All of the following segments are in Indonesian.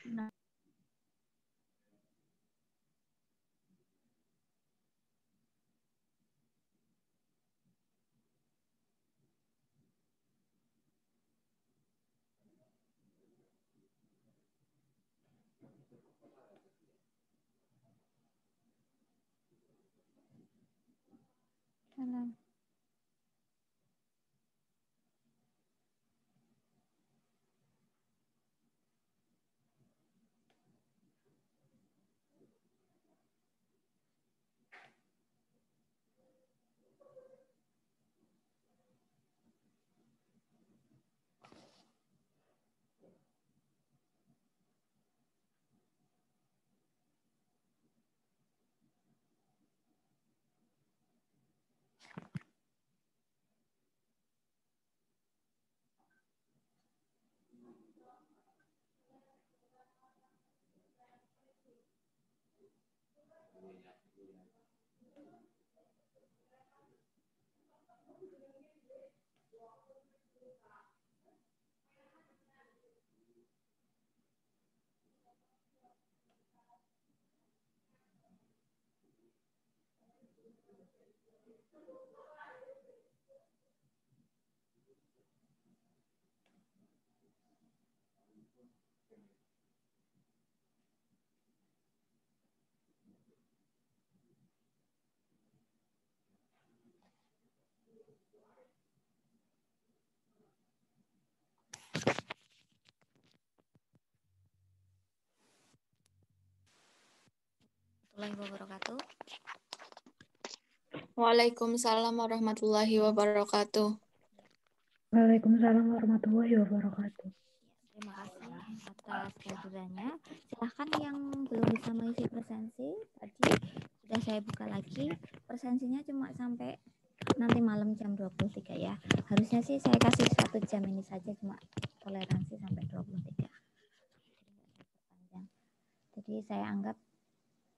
Nah. Salam. Warahmatullahi wabarakatuh. Waalaikumsalam warahmatullahi wabarakatuh. Waalaikumsalam warahmatullahi wabarakatuh. Terima kasih atas kehadirannya. Silahkan yang belum bisa mengisi presensi, tadi sudah saya buka lagi. Presensinya cuma sampai nanti malam jam 23 ya. Harusnya sih saya kasih 1 jam ini saja, cuma toleransi sampai 23. Jadi saya anggap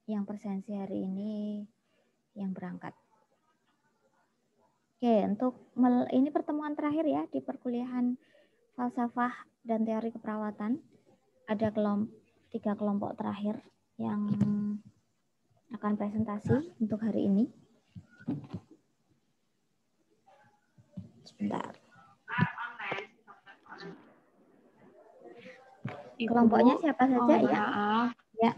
yang presensi hari ini yang berangkat. Oke, untuk ini pertemuan terakhir ya di perkuliahan falsafah dan teori keperawatan. Ada 3 kelompok terakhir yang akan presentasi untuk hari ini. Sebentar. Ibu, Kelompoknya siapa saja ya? Maaf. Ya.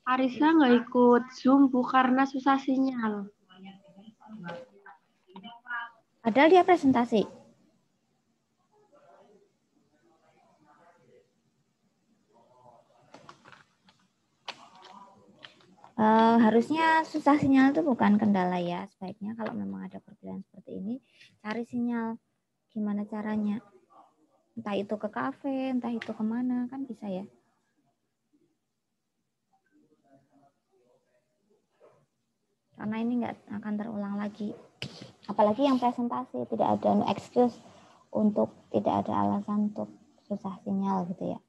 Arisa nggak ikut Zoom Bu karena susah sinyal. Padahal dia presentasi. Harusnya susah sinyal itu bukan kendala ya. Sebaiknya kalau memang ada perbedaan seperti ini, cari sinyal. Gimana caranya? Entah itu ke kafe, entah itu kemana, kan bisa ya. Karena ini nggak akan terulang lagi. Apalagi yang presentasi, tidak ada no excuse untuk tidak ada alasan untuk susah sinyal gitu ya.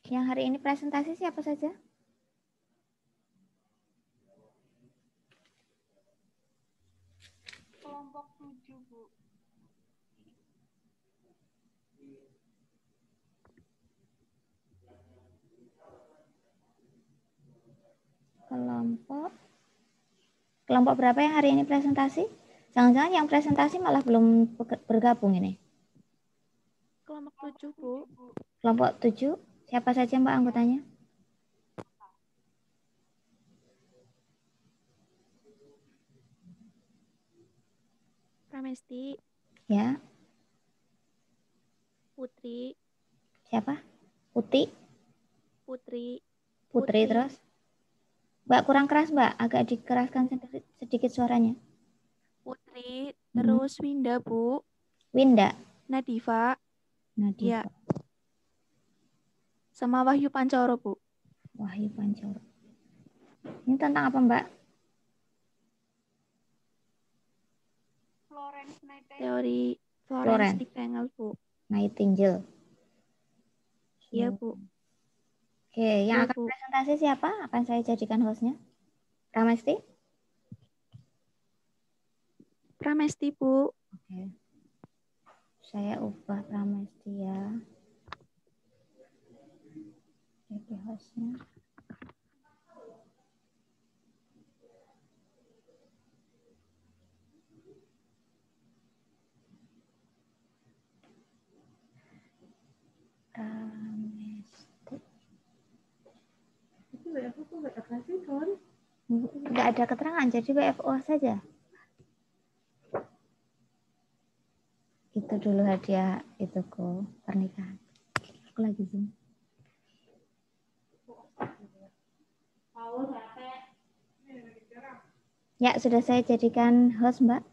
Yang hari ini presentasi siapa saja? Kelompok 7, Bu. Kelompok berapa yang hari ini presentasi? Jangan-jangan yang presentasi malah belum bergabung ini. Kelompok 7, Bu. Kelompok 7, siapa saja Mbak anggotanya? Pramesti, Ya, Putri, siapa? Putri, Putri, terus? Mbak kurang keras Mbak, agak dikeraskan sedikit suaranya. Putri, terus Winda, Bu. Winda, Nadifa, Nadifa, ya. Sama Wahyu Pancoro, Bu. Wahyu Pancoro. Ini tentang apa Mbak? Teori Florence Nightingale, Bu. Nightingale. Iya, Bu. Oke, yang Iya, akan Bu. presentasi siapa? Akan saya jadikan hostnya. Pramesti? Pramesti, Bu. Oke. Saya ubah Pramesti ya. Jadi hostnya. Pramesti. Itu WFO kok nggak kasih kan? Nggak ada keterangan, jadi WFO saja. Itu dulu hadiah itu kok pernikahan. Aku lagi Zoom. Ya, sudah saya jadikan host, Mbak.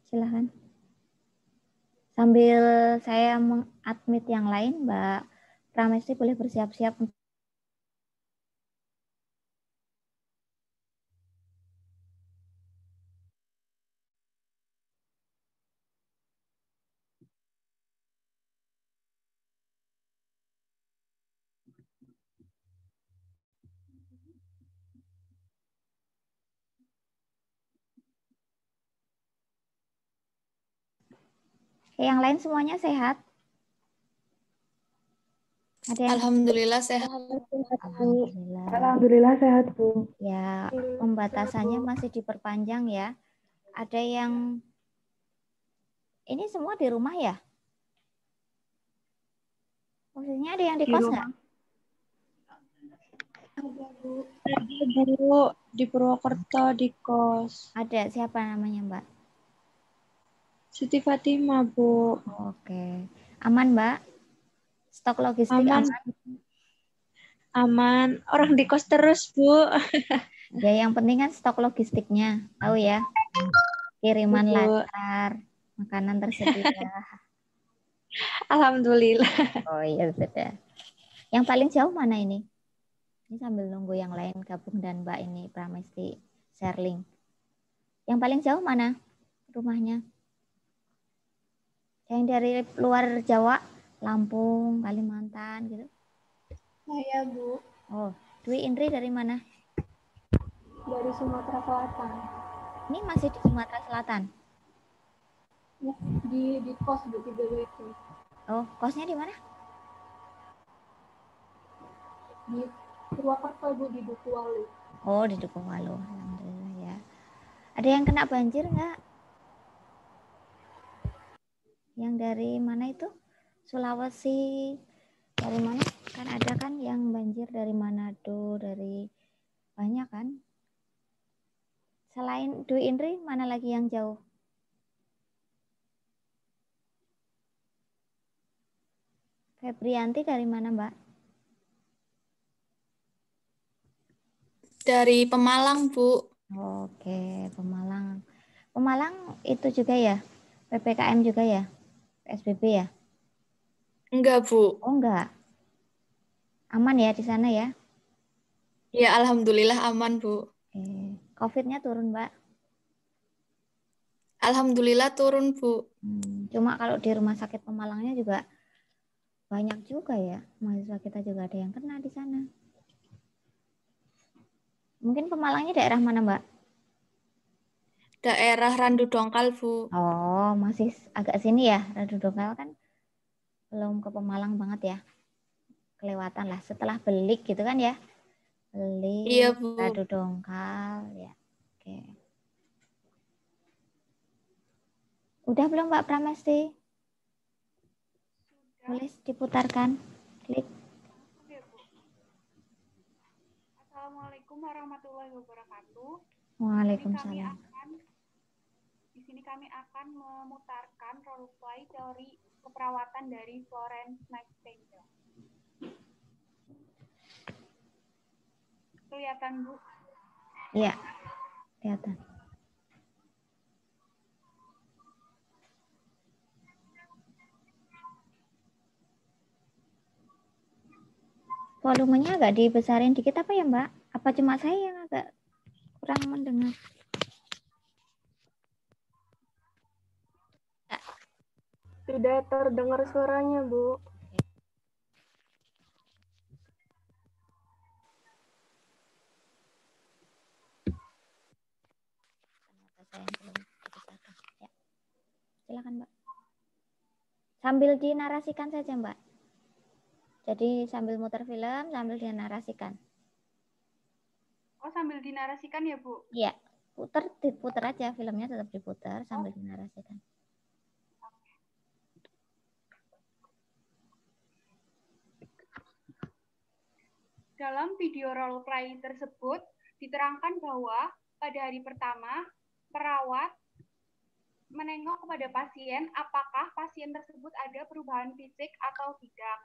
Silahkan. Sambil saya mengadmit yang lain, Mbak Pramesti boleh bersiap-siap. Yang lain semuanya sehat? Ada yang... Alhamdulillah sehat. Alhamdulillah. Alhamdulillah sehat, Bu. Ya, pembatasannya masih diperpanjang ya. Ada yang... Ini semua di rumah ya? Maksudnya ada yang di kos nggak? Ada Bu di Purwokerto di kos. Ada, siapa namanya Mbak? Siti Fatimah, Bu. Oke. Aman Mbak? Stok logistik aman? Aman. Orang di kos terus, Bu. Ya, yang penting kan stok logistiknya. Tahu ya? Kiriman Bu. lancar, makanan tersedia. Alhamdulillah. Oh iya sudah. Yang paling jauh mana ini? Ini sambil nunggu yang lain gabung dan Mbak ini Pramesti share link. Yang paling jauh mana rumahnya? Yang dari luar Jawa, Lampung, Kalimantan gitu. Saya Bu, Oh, Dwi Indri dari mana? dari Sumatera Selatan. Ini masih di Sumatera Selatan. Di kos Bu, di BWT. Oh, kosnya di mana? Di Purwakarta Bu, di Dukuwalu. Oh, di Dukuwalu. Alhamdulillah ya. Ada yang kena banjir nggak? Yang dari mana itu? Sulawesi. Dari mana? Kan ada kan yang banjir dari Manado, dari banyak kan? Selain Dwi Indri, mana lagi yang jauh? Febrianti dari mana, Mbak? Dari Pemalang, Bu. Oke, Pemalang. Pemalang itu juga ya? PPKM juga ya? PSBB ya? Enggak, Bu. Oh, enggak. Aman ya di sana ya? Ya, alhamdulillah aman, Bu. Oke. COVID-nya turun, Mbak. Alhamdulillah turun, Bu. Cuma kalau di rumah sakit Pemalangnya juga banyak juga ya. Mahasiswa kita juga ada yang kena di sana. Mungkin Pemalangnya daerah mana, Mbak? Daerah Randu Dongkal, Bu. Oh, masih agak sini ya. Radu Dongkal kan belum ke Pemalang banget ya. Kelewatan lah. Setelah Belik gitu kan ya. Iya, Belik, Bu. Radu Dongkal. Ya. Oke. Udah belum Mbak Pramesti? Boleh diputarkan. Klik. Assalamualaikum warahmatullahi wabarakatuh. Waalaikumsalam. Di sini kami akan memutarkan role play teori keperawatan dari Florence Nightingale. Kelihatan, Bu? Iya. Kelihatan. Volumenya agak dibesarin dikit apa ya Mbak? Apa cuma saya yang agak kurang mendengar? Tidak terdengar suaranya Bu. Ya. Silakan Mbak. Sambil dinarasikan saja Mbak. Jadi sambil muter film, sambil dinarasikan. Oh, sambil dinarasikan ya, Bu? Iya, diputer aja filmnya, tetap diputar sambil dinarasikan. Dalam video role play tersebut diterangkan bahwa pada hari pertama perawat menengok kepada pasien apakah pasien tersebut ada perubahan fisik atau tidak.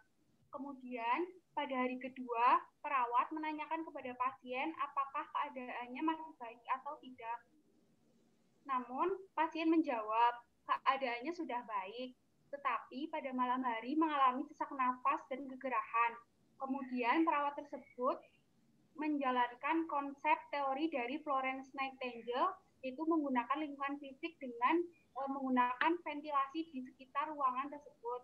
Kemudian pada hari kedua perawat menanyakan kepada pasien apakah keadaannya masih baik atau tidak. Namun pasien menjawab keadaannya sudah baik, tetapi pada malam hari mengalami sesak nafas dan kegerahan. Kemudian perawat tersebut menjalankan konsep teori dari Florence Nightingale, yaitu menggunakan lingkungan fisik dengan menggunakan ventilasi di sekitar ruangan tersebut.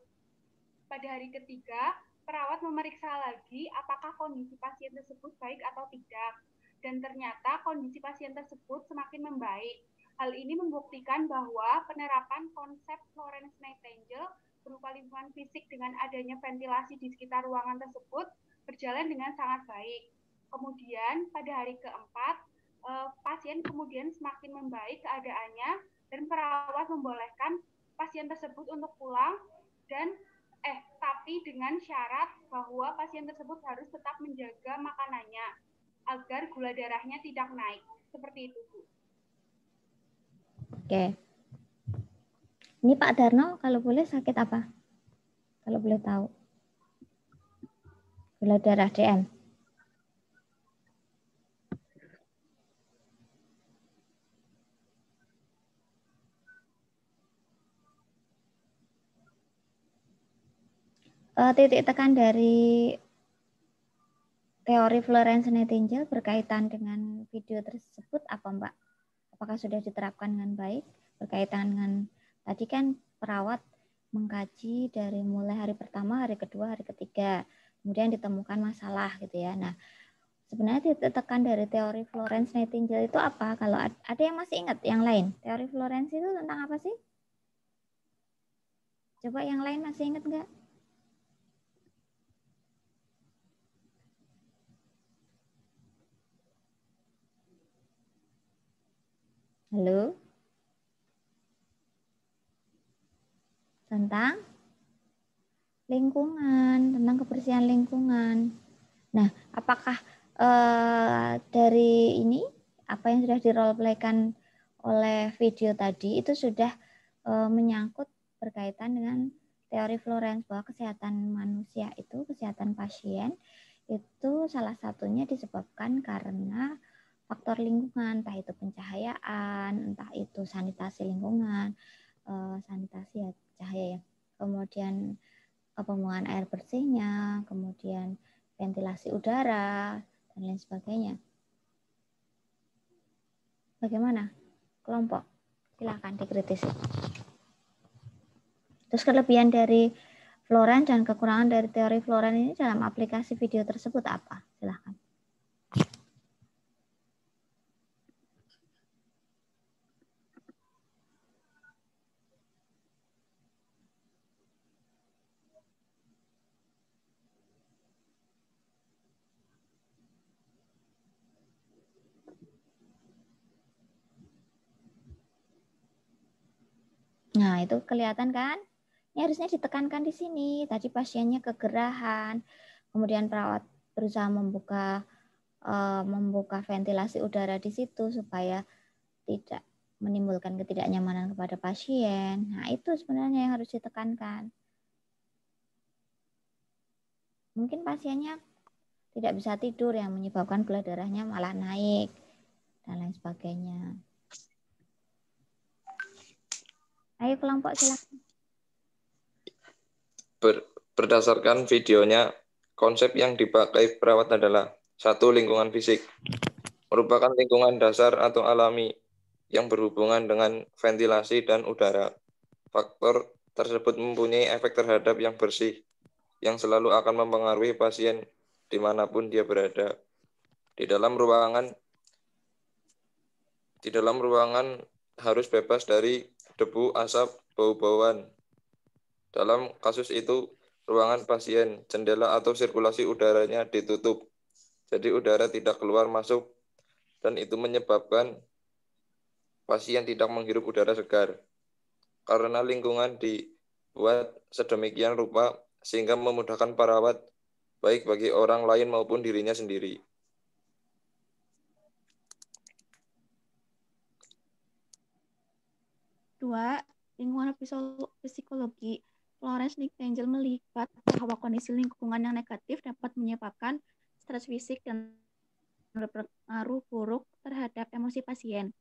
Pada hari ketiga, perawat memeriksa lagi apakah kondisi pasien tersebut baik atau tidak. Dan ternyata kondisi pasien tersebut semakin membaik. Hal ini membuktikan bahwa penerapan konsep Florence Nightingale berupa lingkungan fisik dengan adanya ventilasi di sekitar ruangan tersebut berjalan dengan sangat baik. Kemudian pada hari keempat, pasien kemudian semakin membaik keadaannya dan perawat membolehkan pasien tersebut untuk pulang dan tapi dengan syarat bahwa pasien tersebut harus tetap menjaga makanannya agar gula darahnya tidak naik. Seperti itu, Bu. Oke. Ini Pak Darno kalau boleh sakit apa? Kalau boleh tahu. Gula darah DM. titik tekan dari teori Florence Nightingale berkaitan dengan video tersebut apa Mbak? Apakah sudah diterapkan dengan baik? Berkaitan dengan tadi kan perawat mengkaji dari mulai hari pertama, hari kedua, hari ketiga, kemudian ditemukan masalah gitu ya. Nah, sebenarnya titik tekan dari teori Florence Nightingale itu apa? Kalau ada yang masih ingat yang lain, teori Florence itu tentang apa sih? Coba yang lain masih ingat nggak? Halo? Tentang lingkungan, tentang kebersihan lingkungan. Nah, apakah dari ini apa yang sudah di-role-playkan oleh video tadi itu sudah menyangkut berkaitan dengan teori Florence bahwa kesehatan manusia itu, kesehatan pasien itu salah satunya disebabkan karena faktor lingkungan, entah itu pencahayaan, entah itu sanitasi lingkungan, sanitasi ya cahaya ya, kemudian pembuangan air bersihnya, kemudian ventilasi udara, dan lain sebagainya. Bagaimana? Kelompok, silakan dikritisi. Terus kelebihan dari Florence dan kekurangan dari teori Florence ini dalam aplikasi video tersebut apa? Silakan. Nah, itu kelihatan kan? Ini harusnya ditekankan di sini. Tadi pasiennya kegerahan, kemudian perawat berusaha membuka ventilasi udara di situ supaya tidak menimbulkan ketidaknyamanan kepada pasien. Nah, itu sebenarnya yang harus ditekankan. Mungkin pasiennya tidak bisa tidur yang menyebabkan gula darahnya malah naik dan lain sebagainya. Ayo kelompok silakan. Berdasarkan videonya, konsep yang dipakai perawat adalah 1. Lingkungan fisik. Merupakan lingkungan dasar atau alami yang berhubungan dengan ventilasi dan udara. Faktor tersebut mempunyai efek terhadap yang bersih, yang selalu akan mempengaruhi pasien dimanapun dia berada. Di dalam ruangan harus bebas dari debu, asap, bau-bauan. Dalam kasus itu, ruangan pasien, jendela atau sirkulasi udaranya ditutup. Jadi udara tidak keluar masuk dan itu menyebabkan pasien tidak menghirup udara segar. Karena lingkungan dibuat sedemikian rupa sehingga memudahkan perawat baik bagi orang lain maupun dirinya sendiri. Dua, lingkungan psikologi. Florence Nightingale melihat bahwa kondisi lingkungan yang negatif dapat menyebabkan stres fisik dan berpengaruh buruk terhadap emosi pasien.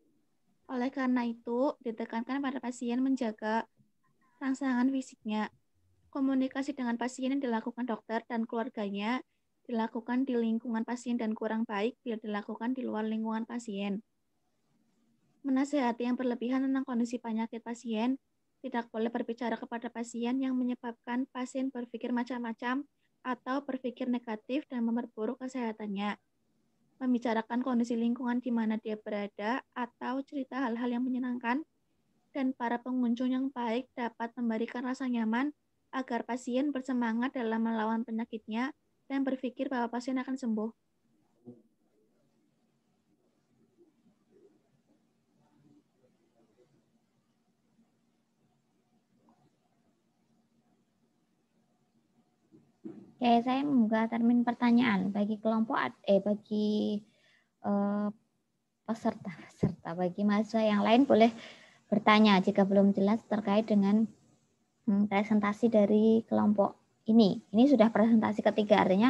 Oleh karena itu, ditekankan pada pasien menjaga rangsangan fisiknya. Komunikasi dengan pasien yang dilakukan dokter dan keluarganya dilakukan di lingkungan pasien dan kurang baik bila dilakukan di luar lingkungan pasien. Menasihati yang berlebihan tentang kondisi penyakit pasien, tidak boleh berbicara kepada pasien yang menyebabkan pasien berpikir macam-macam atau berpikir negatif dan memperburuk kesehatannya. Membicarakan kondisi lingkungan di mana dia berada atau cerita hal-hal yang menyenangkan dan para pengunjung yang baik dapat memberikan rasa nyaman agar pasien bersemangat dalam melawan penyakitnya dan berpikir bahwa pasien akan sembuh. Oke, saya membuka termin pertanyaan bagi kelompok bagi peserta bagi mahasiswa yang lain boleh bertanya jika belum jelas terkait dengan presentasi dari kelompok ini. Ini sudah presentasi ketiga, artinya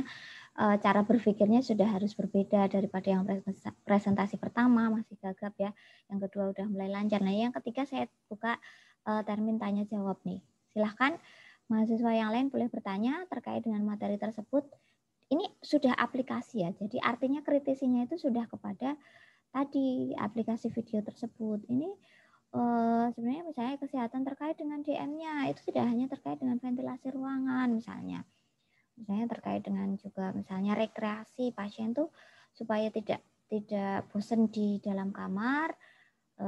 cara berpikirnya sudah harus berbeda daripada yang presentasi pertama masih gagap ya, yang kedua udah mulai lancar. Nah, yang ketiga saya buka termin tanya jawab nih. Silahkan mahasiswa yang lain boleh bertanya terkait dengan materi tersebut. Ini sudah aplikasi ya, jadi artinya kritisinya itu sudah kepada tadi aplikasi video tersebut. Ini sebenarnya misalnya kesehatan terkait dengan DM-nya itu tidak hanya terkait dengan ventilasi ruangan misalnya terkait dengan juga misalnya rekreasi pasien tuh supaya tidak bosan di dalam kamar,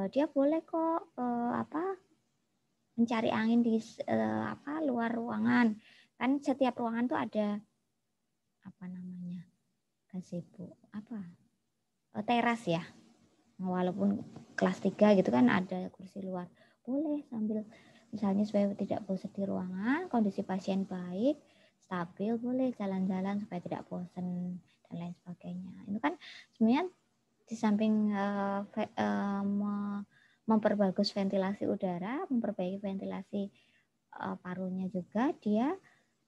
dia boleh kok mencari angin di luar ruangan. Kan setiap ruangan tuh ada gazebo teras ya. Walaupun kelas 3 gitu kan ada kursi luar. Boleh sambil misalnya supaya tidak bosan di ruangan, kondisi pasien baik, stabil, boleh jalan-jalan supaya tidak bosan dan lain sebagainya. Itu kan sebenarnya di samping memperbagus ventilasi udara, memperbaiki ventilasi parunya juga, dia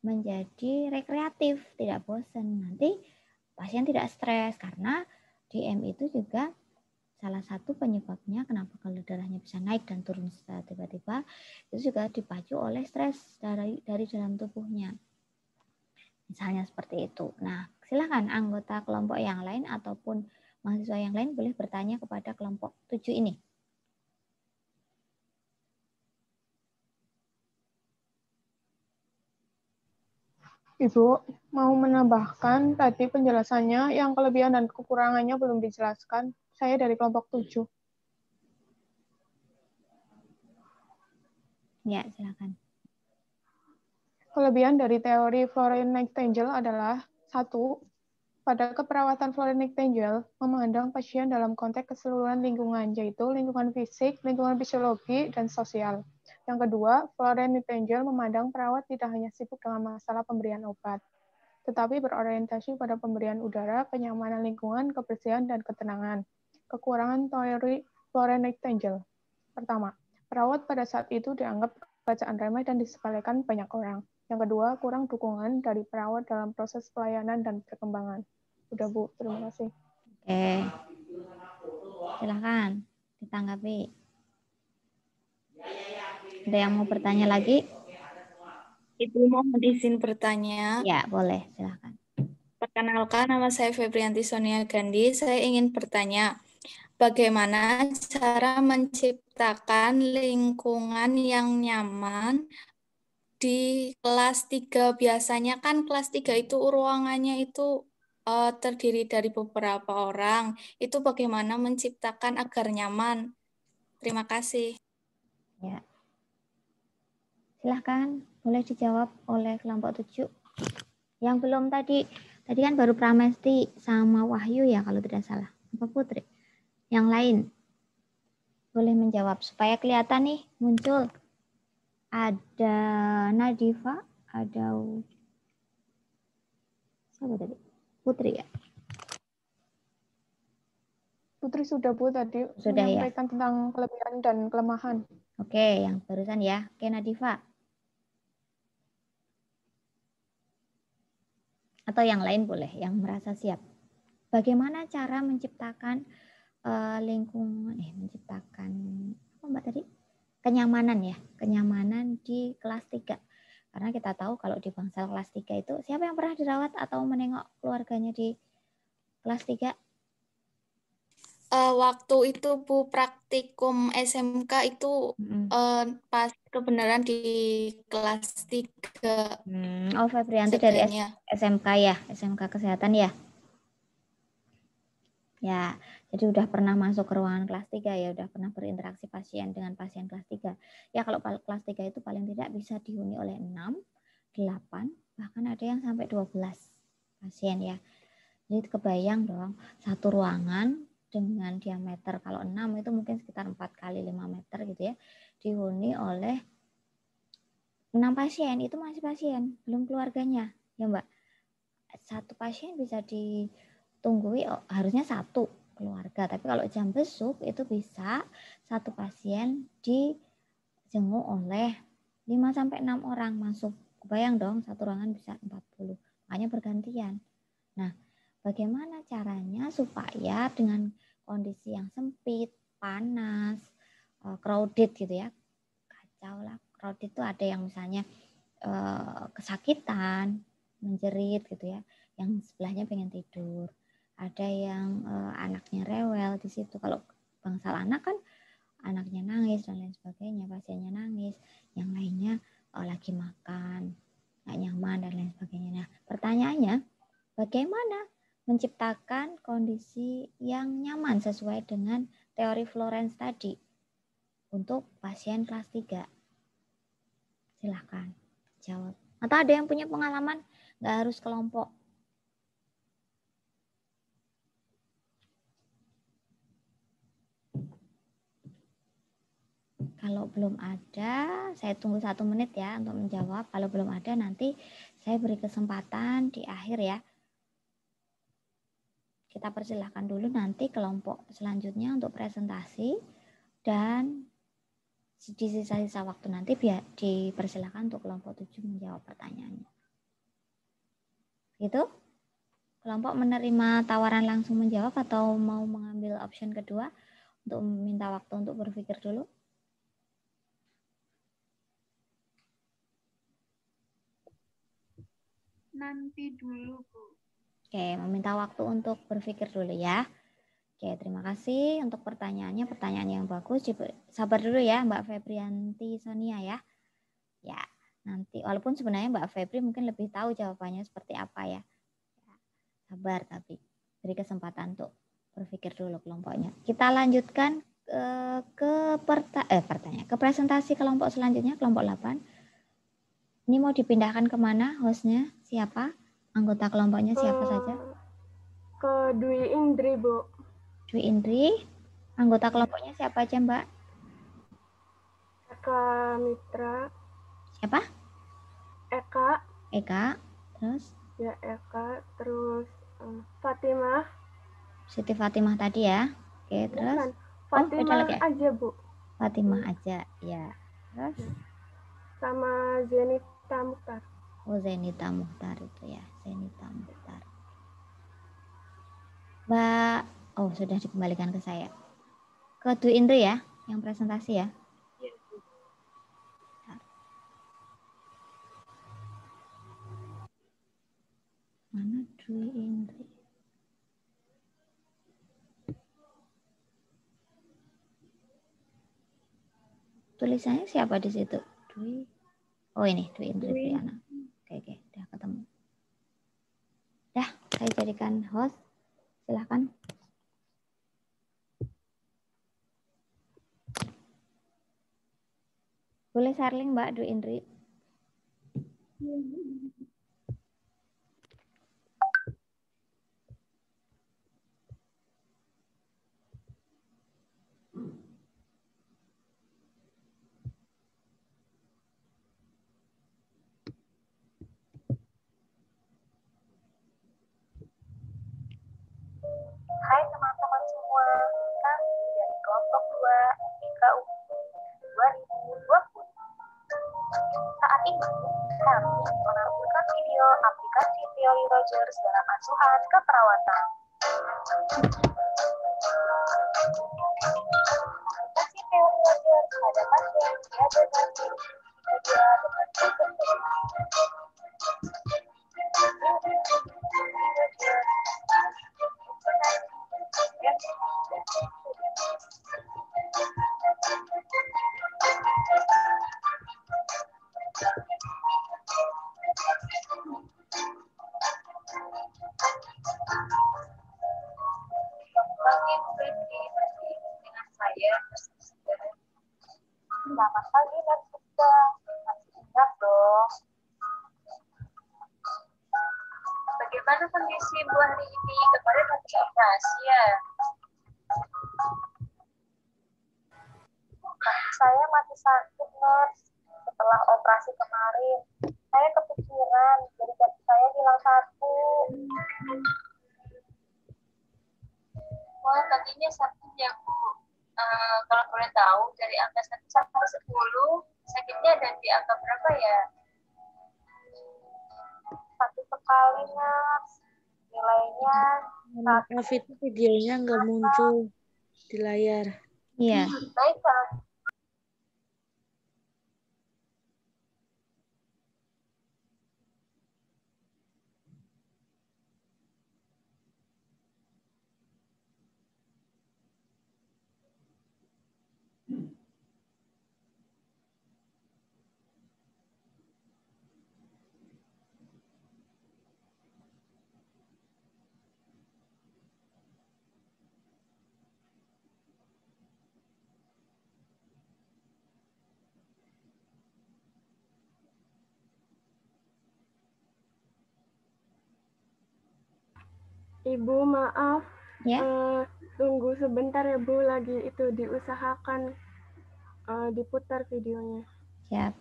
menjadi rekreatif, tidak bosan. Nanti pasien tidak stres karena DM itu juga salah satu penyebabnya kenapa kalau darahnya bisa naik dan turun secara tiba-tiba itu juga dipacu oleh stres dari dalam tubuhnya. Misalnya seperti itu. Nah, silakan anggota kelompok yang lain ataupun mahasiswa yang lain boleh bertanya kepada kelompok 7 ini. Ibu, mau menambahkan tadi penjelasannya yang kelebihan dan kekurangannya belum dijelaskan. Saya dari kelompok 7. Ya, silakan. Kelebihan dari teori Florence Nightingale adalah 1. Pada keperawatan Florence Nightingale memandang pasien dalam konteks keseluruhan lingkungan, yaitu lingkungan fisik, lingkungan fisiologi, dan sosial. Yang kedua, Florence Nightingale memandang perawat tidak hanya sibuk dengan masalah pemberian obat, tetapi berorientasi pada pemberian udara, kenyamanan lingkungan, kebersihan, dan ketenangan. Kekurangan teori Florence Nightingale. Pertama, perawat pada saat itu dianggap bacaan remeh dan disepelekan banyak orang. Yang kedua, kurang dukungan dari perawat dalam proses pelayanan dan perkembangan. Udah, Bu. Terima kasih. Oke. Silahkan ditanggapi. Ada yang mau bertanya lagi? Ibu mohon izin bertanya. Ya, boleh. Silahkan. Perkenalkan, nama saya Febrianti Sonia Gandhi. Saya ingin bertanya, bagaimana cara menciptakan lingkungan yang nyaman di kelas 3? Biasanya kan kelas 3 itu ruangannya itu terdiri dari beberapa orang. Itu bagaimana menciptakan agar nyaman? Terima kasih. Ya. Silahkan, boleh dijawab oleh kelompok 7. Yang belum tadi kan baru Pramesti sama Wahyu ya kalau tidak salah. Apa Putri? Yang lain boleh menjawab supaya kelihatan nih muncul. Ada Nadifa, ada siapa tadi? Putri ya? Putri sudah, Bu, tadi Sudah menyampaikan tentang kelebihan dan kelemahan. Oke, yang barusan ya. Oke, Nadifa. Atau yang lain boleh, yang merasa siap. Bagaimana cara menciptakan menciptakan apa Mbak tadi? Kenyamanan ya, kenyamanan di kelas 3. Karena kita tahu kalau di bangsal kelas 3 itu siapa yang pernah dirawat atau menengok keluarganya di kelas 3? Waktu itu Bu praktikum SMK itu pas kebenaran di kelas 3. Oh, Febrianti dari SMK ya, SMK Kesehatan ya? Ya, jadi udah pernah masuk ke ruangan kelas 3 ya, udah pernah berinteraksi pasien dengan pasien kelas 3. Ya kalau kelas 3 itu paling tidak bisa dihuni oleh 6, 8, bahkan ada yang sampai 12 pasien ya. Jadi kebayang dong, satu ruangan dengan diameter kalau 6 itu mungkin sekitar 4 kali 5 meter gitu ya, dihuni oleh 6 pasien, itu masih pasien, belum keluarganya ya Mbak. Satu pasien bisa ditunggui harusnya satu keluarga, tapi kalau jam besuk itu bisa satu pasien dijenguk oleh 5-6 orang masuk. Kebayang dong satu ruangan bisa 40, makanya bergantian. Nah, bagaimana caranya supaya dengan kondisi yang sempit, panas, crowded gitu ya, kacau lah. Crowded itu ada yang misalnya kesakitan, menjerit gitu ya. Yang sebelahnya pengen tidur. Ada yang anaknya rewel di situ. Kalau bangsal anak kan anaknya nangis dan lain sebagainya, pasiennya nangis, yang lainnya lagi makan, nggak nyaman dan lain sebagainya. Nah, pertanyaannya, bagaimana menciptakan kondisi yang nyaman sesuai dengan teori Florence tadi untuk pasien kelas 3? Silahkan jawab. Atau ada yang punya pengalaman, nggak harus kelompok. Kalau belum ada, saya tunggu 1 menit ya untuk menjawab. Kalau belum ada, nanti saya beri kesempatan di akhir ya. Kita persilahkan dulu nanti kelompok selanjutnya untuk presentasi. Dan di sisa-sisa waktu nanti biar dipersilahkan untuk kelompok 7 menjawab pertanyaannya. Gitu? Kelompok menerima tawaran langsung menjawab atau mau mengambil option kedua untuk meminta waktu untuk berpikir dulu? Nanti dulu, Bu. Oke, meminta waktu untuk berpikir dulu ya. Oke, terima kasih untuk pertanyaannya. Pertanyaan yang bagus. Sabar dulu ya Mbak Febrianti Sonia ya. Ya, nanti walaupun sebenarnya Mbak Febri mungkin lebih tahu jawabannya seperti apa ya. Sabar tapi beri kesempatan untuk berpikir dulu kelompoknya. Kita lanjutkan ke presentasi kelompok selanjutnya, kelompok 8. Ini mau dipindahkan kemana hostnya? Siapa? Anggota kelompoknya siapa saja? Ke Dwi Indri, Bu. Dwi Indri. Anggota kelompoknya siapa aja, Mbak? Eka Mitra. Siapa? Eka. Eka. Terus? Ya, Eka. Terus Fatimah. Siti Fatimah tadi ya. Oke, terus? Bukan. Fatimah lagi ya? aja, Bu. Fatimah aja, ya. Terus? Sama Zenita Mukhtar. Oh, Zenita Mukhtar itu ya. Zenita Mukhtar. Mbak, oh sudah dikembalikan ke saya. Ke Dwi Indri ya, yang presentasi ya. Mana Dwi Indri? Tulisannya siapa di situ? Dwi. Oh ini Dwi Indri Triana. Oke, udah ketemu. Dah, saya jadikan host. Silahkan. Boleh sharing Mbak Dwi Indri. Hai teman-teman semua, kami dari kelompok 2 IKU 2020. Saat ini, kami menampilkan video aplikasi teori Rogers dalam asuhan keperawatan. Aplikasi teori Rogers pada pasien diabetes media dengan Selamat pagi dan siang. Masih ingat dong. Bagaimana kondisi Ibu hari ini? Kemarin habis operasi ya? Kaki saya masih sakit, Nurse. Setelah operasi kemarin, saya kepikiran, jadi kaki saya hilang 1. Wah, kakinya sakit ya, Bu. Kalau boleh tahu, dari angka 1 sampai 10, sakitnya ada di angka berapa ya? Sakit sekali, Nurse. Nilainya... Maaf, itu videonya nggak muncul di layar. Iya. Baik, Kak. Ibu maaf, Ya. tunggu sebentar ya Bu, lagi itu diusahakan diputar videonya. Siap.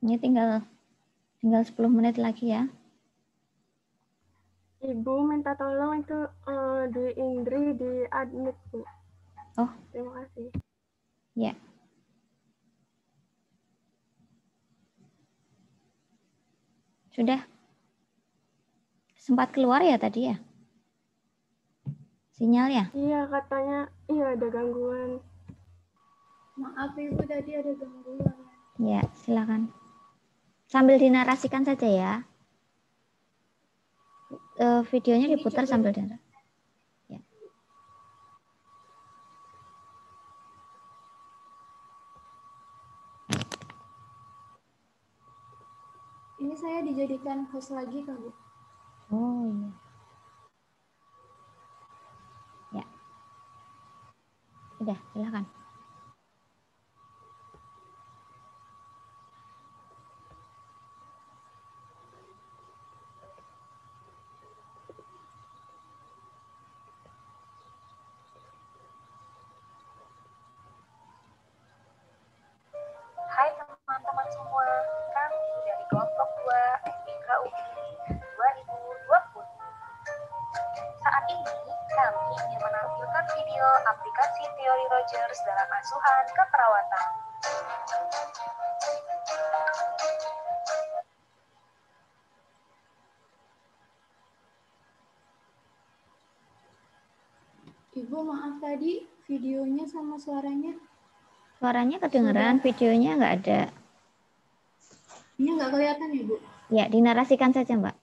Ini tinggal 10 menit lagi ya. Ibu minta tolong itu di Indri di admit Bu. Oh. Terima kasih. Ya. Sudah sempat keluar ya tadi ya? Sinyal ya? Iya, katanya iya ada gangguan. Maaf Ibu, tadi ada gangguan. Ya, silakan. Sambil dinarasikan saja ya. Videonya diputar sambil dinarasikan. Ya. Ini saya dijadikan host lagi Kak Bu. Oh iya. Ya. Sudah, silakan. Hai teman-teman semua, kami dari kelompok 2 FIK UI 2020. Saat ini kami ingin menampilkan video aplikasi teori Rogers dalam asuhan keperawatan. Ibu maaf tadi videonya sama suaranya. Suaranya kedengeran, videonya nggak ada. Ini nggak kelihatan ya Bu? Ya, dinarasikan saja Mbak.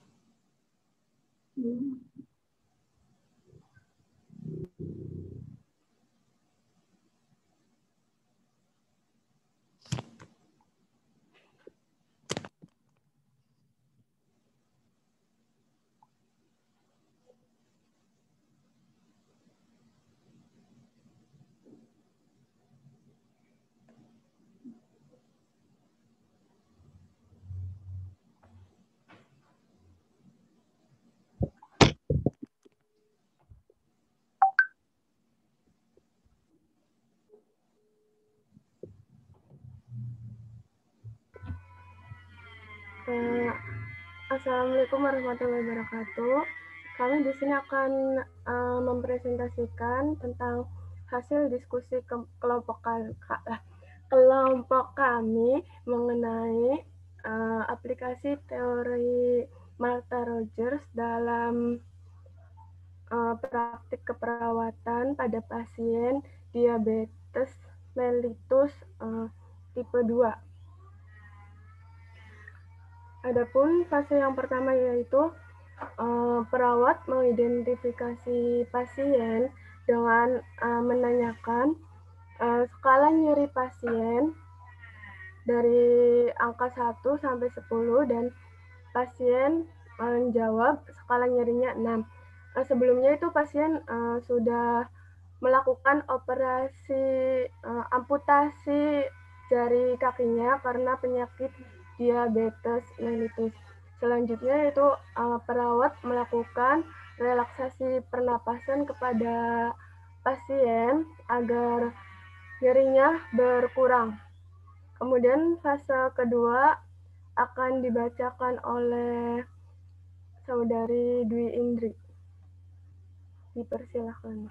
Assalamualaikum warahmatullahi wabarakatuh. Kami di sini akan mempresentasikan tentang hasil diskusi kelompok kami mengenai aplikasi teori Martha Rogers dalam praktik keperawatan pada pasien diabetes mellitus tipe 2. Adapun fase yang pertama yaitu perawat mengidentifikasi pasien dengan menanyakan skala nyeri pasien dari angka 1 sampai 10 dan pasien menjawab skala nyerinya 6. Sebelumnya itu pasien sudah melakukan operasi amputasi jari kakinya karena penyakit diabetes mellitus. Selanjutnya yaitu perawat melakukan relaksasi pernapasan kepada pasien agar nyerinya berkurang. Kemudian fase kedua akan dibacakan oleh Saudari Dwi Indri. Dipersilahkan.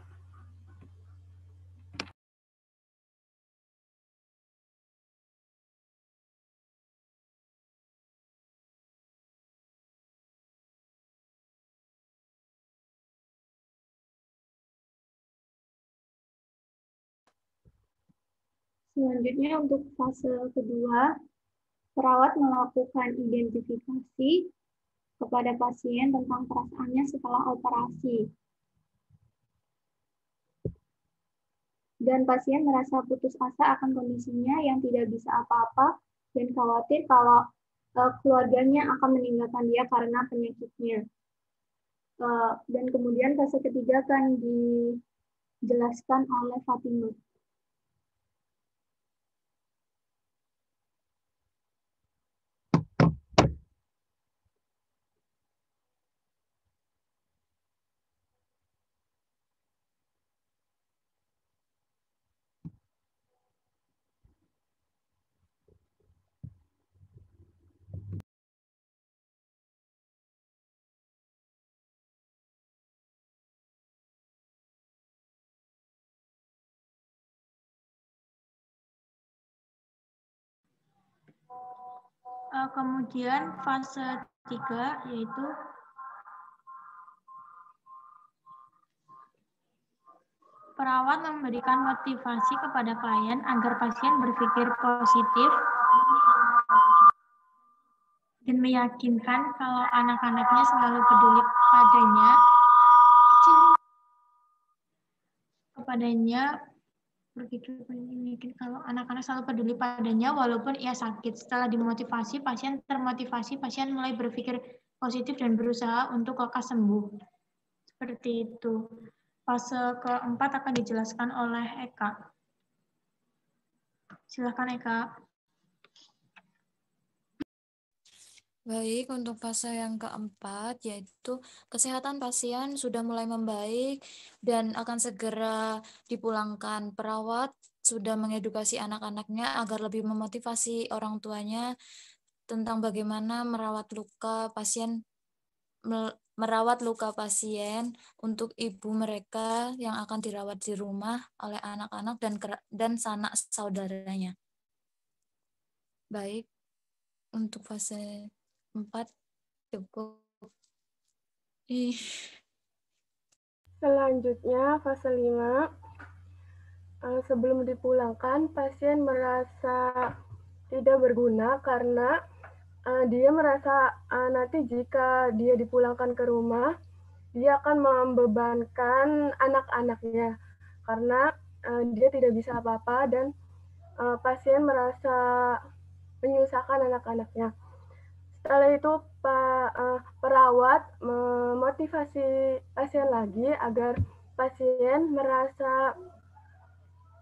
Selanjutnya untuk fase kedua, perawat melakukan identifikasi kepada pasien tentang perasaannya setelah operasi. Dan pasien merasa putus asa akan kondisinya yang tidak bisa apa-apa dan khawatir kalau keluarganya akan meninggalkan dia karena penyakitnya. Dan kemudian fase ketiga akan dijelaskan oleh Fatimah. Kemudian fase 3 yaitu perawat memberikan motivasi kepada klien agar pasien berpikir positif dan meyakinkan kalau anak-anaknya selalu peduli padanya walaupun ia sakit. Setelah dimotivasi, pasien termotivasi, pasien mulai berpikir positif dan berusaha untuk lekas sembuh. Seperti itu. Fase keempat akan dijelaskan oleh Eka. Silakan Eka. Baik, untuk fase yang keempat yaitu kesehatan pasien sudah mulai membaik dan akan segera dipulangkan. Perawat sudah mengedukasi anak-anaknya agar lebih memotivasi orang tuanya tentang bagaimana merawat luka pasien untuk ibu mereka yang akan dirawat di rumah oleh anak-anak dan sanak saudaranya. Baik, untuk fase 4 cukup. Selanjutnya fase 5. Sebelum dipulangkan, pasien merasa tidak berguna karena dia merasa nanti jika dia dipulangkan ke rumah, dia akan membebankan anak-anaknya karena dia tidak bisa apa-apa dan pasien merasa menyusahkan anak-anaknya. Setelah itu perawat memotivasi pasien lagi agar pasien merasa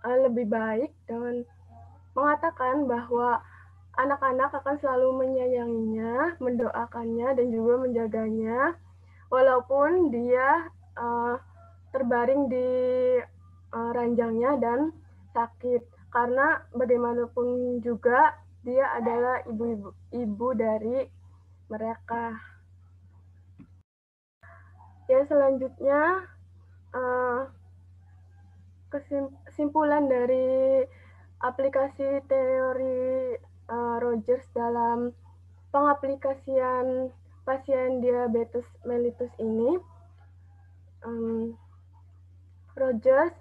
lebih baik dengan mengatakan bahwa anak-anak akan selalu menyayanginya, mendoakannya, dan juga menjaganya, walaupun dia terbaring di ranjangnya dan sakit. Karena bagaimanapun juga dia adalah ibu dari mereka. Ya, selanjutnya kesimpulan dari aplikasi teori Rogers dalam pengaplikasian pasien diabetes mellitus ini. Rogers